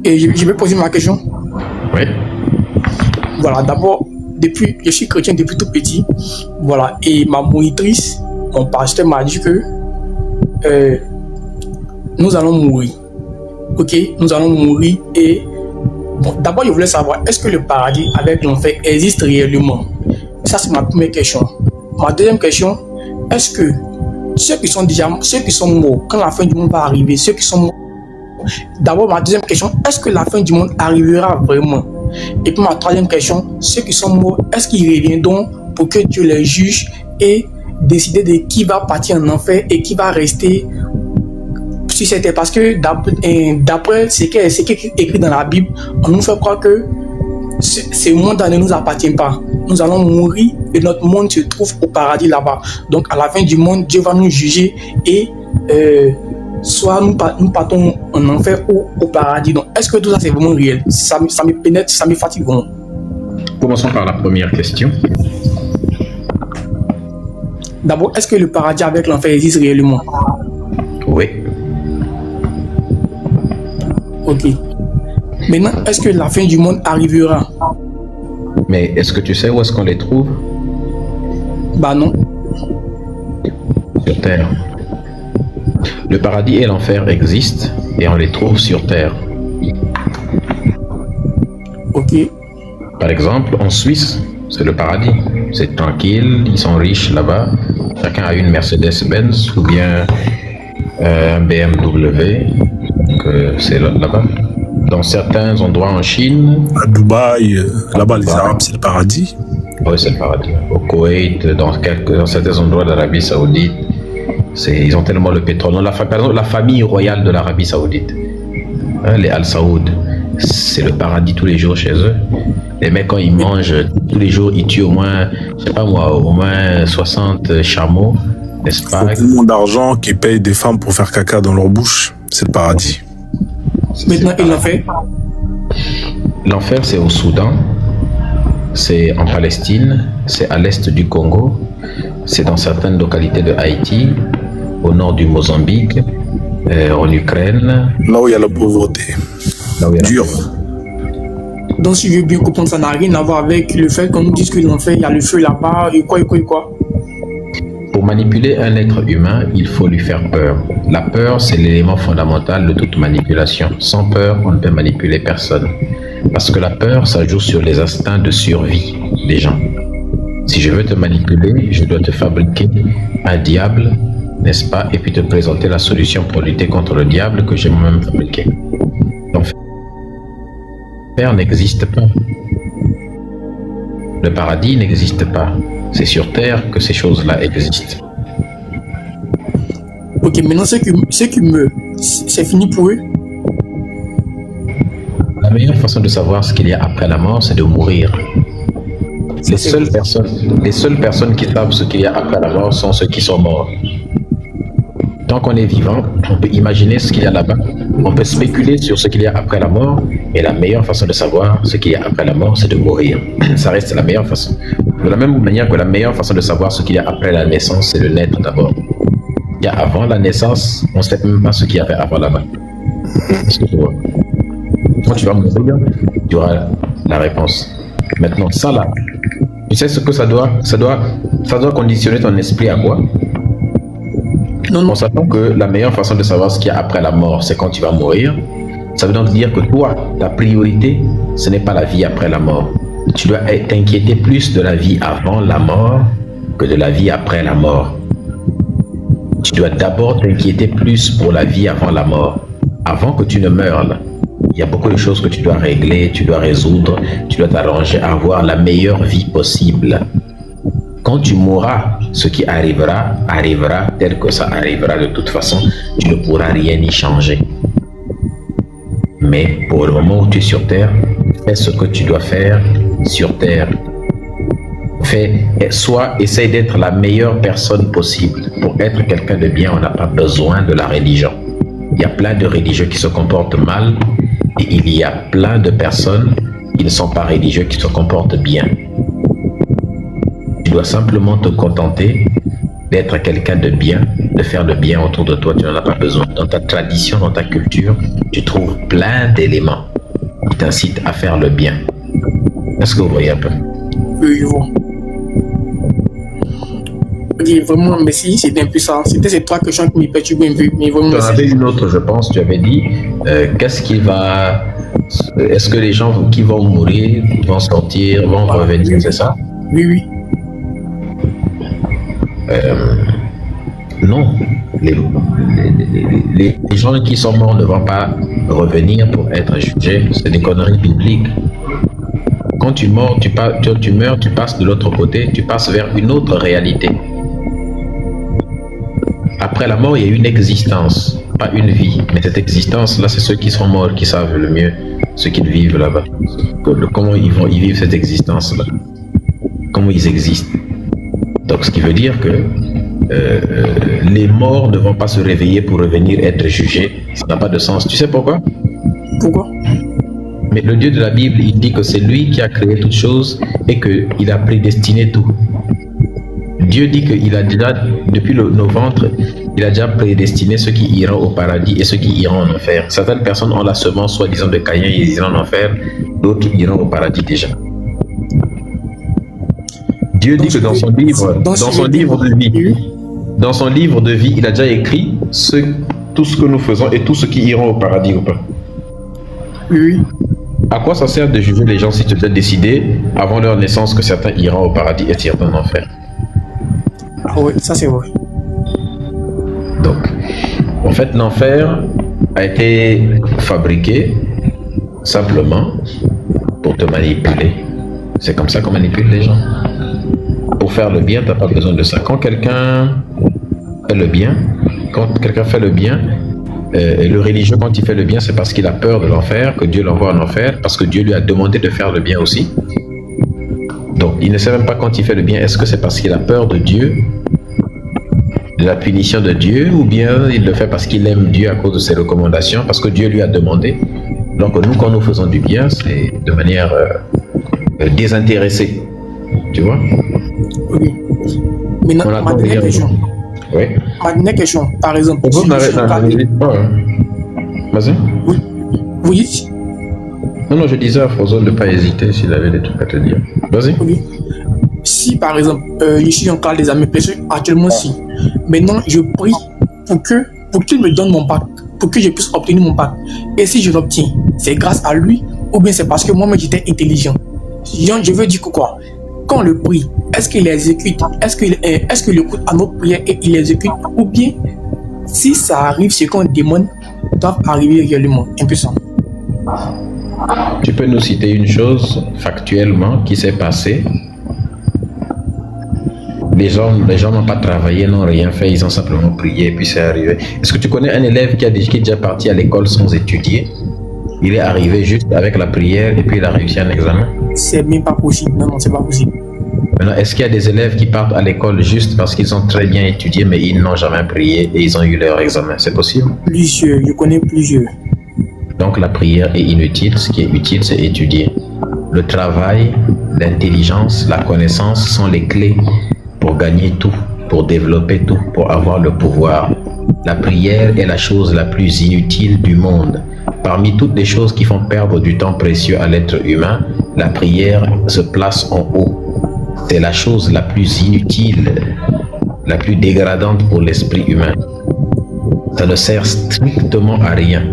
Et je vais poser ma question. Oui. Voilà, d'abord, je suis chrétien depuis tout petit. Voilà, et ma monitrice, mon pasteur m'a dit que nous allons mourir. Ok, nous allons mourir. Et bon, d'abord, je voulais savoir, est-ce que le paradis avec l'enfer existe réellement? Ça, c'est ma première question. Ma deuxième question, est-ce que ceux qui sont morts, quand la fin du monde va arriver, ceux qui sont morts, d'abord, ma deuxième question, est-ce que la fin du monde arrivera vraiment? Et puis ma troisième question, ceux qui sont morts, est-ce qu'ils reviendront pour que Dieu les juge et décider de qui va partir en enfer et qui va rester sur cette terre? Parce que d'après ce qui est écrit dans la Bible, on nous fait croire que ce monde ne nous appartient pas. Nous allons mourir et notre monde se trouve au paradis là-bas. Donc à la fin du monde, Dieu va nous juger et soit nous partons en enfer ou au paradis. Donc, est-ce que tout ça c'est vraiment réel? Ça me pénètre, ça me fatigue vraiment. Commençons par la première question. D'abord, est-ce que le paradis avec l'enfer existe réellement? Oui. Ok. Maintenant, est-ce que la fin du monde arrivera? Mais est-ce que tu sais où est-ce qu'on les trouve? Bah non. Sur Terre. Le paradis et l'enfer existent et on les trouve sur Terre. Ok. Par exemple, en Suisse, c'est le paradis. C'est tranquille, ils sont riches là-bas. Chacun a une Mercedes-Benz ou bien un BMW. Donc, c'est là-bas. Dans certains endroits en Chine. À Dubaï, là-bas, les Arabes, c'est le paradis. Oui, c'est le paradis. Au Koweït, dans certains endroits d'Arabie Saoudite. Ils ont tellement le pétrole. Par exemple, la famille royale de l'Arabie Saoudite, hein, les Al Saoud, c'est le paradis tous les jours chez eux. Les mecs, quand ils mangent, tous les jours, ils tuent au moins, je sais pas moi, au moins 60 chameaux, n'est-ce pas? Il faut tellement d'argent qu'ils payent des femmes pour faire caca dans leur bouche. C'est le paradis. Maintenant, et l'enfer? L'enfer, c'est au Soudan, c'est en Palestine, c'est à l'est du Congo, c'est dans certaines localités de Haïti, au nord du Mozambique, en Ukraine. Là où il y a la pauvreté. Là où il y a Dur. Donc, si je veux bien comprendre, ça n'a rien à voir avec le fait qu'on nous dise que l'enfer, il y a le feu là-bas, et quoi. Pour manipuler un être humain, il faut lui faire peur. La peur, c'est l'élément fondamental de toute manipulation. Sans peur, on ne peut manipuler personne. Parce que la peur, ça joue sur les instincts de survie des gens. Si je veux te manipuler, je dois te fabriquer un diable, n'est-ce pas? Et puis te présenter la solution pour lutter contre le diable que j'ai moi-même fabriqué. L'enfer n'existe pas. Le paradis n'existe pas. C'est sur Terre que ces choses-là existent. Ok, maintenant, ceux qui meurent, c'est fini pour eux? La meilleure façon de savoir ce qu'il y a après la mort, c'est de mourir. Les seules personnes qui savent ce qu'il y a après la mort sont ceux qui sont morts. Tant qu'on est vivant, on peut imaginer ce qu'il y a là-bas, on peut spéculer sur ce qu'il y a après la mort, et la meilleure façon de savoir ce qu'il y a après la mort, c'est de mourir. Ça reste la meilleure façon. De la même manière que la meilleure façon de savoir ce qu'il y a après la naissance, c'est de naître d'abord. Il y a avant la naissance, on ne sait même pas ce qu'il y avait avant là-bas. Quand tu vas mourir, tu auras la réponse. Maintenant, ça là, tu sais ce que ça doit conditionner ton esprit à quoi? Non. On s'attend que la meilleure façon de savoir ce qu'il y a après la mort, c'est quand tu vas mourir. Ça veut donc dire que toi, ta priorité, ce n'est pas la vie après la mort. Tu dois t'inquiéter plus de la vie avant la mort que de la vie après la mort. Tu dois d'abord t'inquiéter plus pour la vie avant la mort. Avant que tu ne meures, là, il y a beaucoup de choses que tu dois régler, tu dois résoudre, tu dois t'arranger à avoir la meilleure vie possible. Quand tu mourras, ce qui arrivera, arrivera tel que ça arrivera de toute façon. Tu ne pourras rien y changer. Mais pour le moment où tu es sur Terre, fais ce que tu dois faire sur Terre. Essaye d'être la meilleure personne possible. Pour être quelqu'un de bien, on n'a pas besoin de la religion. Il y a plein de religieux qui se comportent mal et il y a plein de personnes qui ne sont pas religieux qui se comportent bien. Tu dois simplement te contenter d'être quelqu'un de bien, de faire le bien autour de toi, tu n'en as pas besoin. Dans ta tradition, dans ta culture, tu trouves plein d'éléments qui t'incitent à faire le bien. Est-ce que vous voyez un peu? Oui, je vois. Ok, vraiment, merci, c'était un peu ça. C'était ces 3 questions qui me perturbent un peu. Mais vraiment, Tu en merci. avais une autre, je pense, tu avais dit, qu'est-ce qui va... Est-ce que les gens qui vont mourir, vont sortir, vont revenir, c'est ça? Oui, oui. Non. Les gens qui sont morts ne vont pas revenir pour être jugés. C'est des conneries bibliques. Quand tu meurs, tu passes de l'autre côté, tu passes vers une autre réalité. Après la mort, il y a une existence, pas une vie. Mais cette existence-là, c'est ceux qui sont morts qui savent le mieux ce qu'ils vivent là-bas. Comment ils vivent cette existence-là. Comment ils existent. Donc, ce qui veut dire que les morts ne vont pas se réveiller pour revenir être jugés. Ça n'a pas de sens. Tu sais pourquoi? Pourquoi? Mais le Dieu de la Bible, il dit que c'est lui qui a créé toutes choses et qu'il a prédestiné tout. Dieu dit qu'il a déjà, depuis nos ventres, il a déjà prédestiné ceux qui iront au paradis et ceux qui iront en enfer. Certaines personnes ont la semence, soi-disant, de Caïn, ils iront en enfer, d'autres iront au paradis déjà. Dieu dit que dans son livre de vie, il a déjà écrit tout ce que nous faisons et tous ceux qui iront au paradis ou pas. Oui. À quoi ça sert de juger les gens si tu as décidé avant leur naissance que certains iront au paradis et certains en enfer? Ah oui, ça c'est vrai. Donc, en fait, l'enfer a été fabriqué simplement pour te manipuler. C'est comme ça qu'on manipule les gens. Pour faire le bien, tu n'as pas besoin de ça. Quand quelqu'un fait le bien, le religieux, quand il fait le bien, c'est parce qu'il a peur de l'enfer, que Dieu l'envoie en enfer, parce que Dieu lui a demandé de faire le bien aussi. Donc, il ne sait même pas quand il fait le bien, est-ce que c'est parce qu'il a peur de Dieu, de la punition de Dieu, ou bien il le fait parce qu'il aime Dieu à cause de ses recommandations, parce que Dieu lui a demandé. Donc, nous, quand nous faisons du bien, c'est de manière désintéressée. Tu vois? Oui. Maintenant, ma dernière question. Oui. Ma dernière question, par exemple. Vous n'hésitez pas. Vas-y. Oui. Vous dites? Non, je disais à Frozo de ne pas hésiter s'il avait des trucs à te dire. Vas-y. Oui. Si par exemple, je suis encore des amis précieux, actuellement si. Maintenant, je prie pour qu'il me donne mon bac, pour que je puisse obtenir mon bac. Et si je l'obtiens, c'est grâce à lui ou bien c'est parce que moi-même j'étais intelligent. Je veux dire que quoi? Quand on le prie, est-ce qu'il exécute? Est-ce qu'il écoute à notre prière et il exécute? Ou bien, si ça arrive, ce qu'on demande doit arriver réellement, impuissant. Tu peux nous citer une chose factuellement qui s'est passée? Les gens n'ont pas travaillé, n'ont rien fait, ils ont simplement prié et puis c'est arrivé. Est-ce que tu connais un élève qui est déjà parti à l'école sans étudier? Il est arrivé juste avec la prière et puis il a réussi un examen? C'est même pas possible. Non, c'est pas possible. Maintenant, est-ce qu'il y a des élèves qui partent à l'école juste parce qu'ils ont très bien étudié mais ils n'ont jamais prié et ils ont eu leur examen? C'est possible? Plusieurs, je connais plusieurs. Donc la prière est inutile, ce qui est utile c'est étudier. Le travail, l'intelligence, la connaissance sont les clés pour gagner tout, pour développer tout, pour avoir le pouvoir. La prière est la chose la plus inutile du monde. Parmi toutes les choses qui font perdre du temps précieux à l'être humain, la prière se place en haut. C'est la chose la plus inutile, la plus dégradante pour l'esprit humain. Ça ne sert strictement à rien.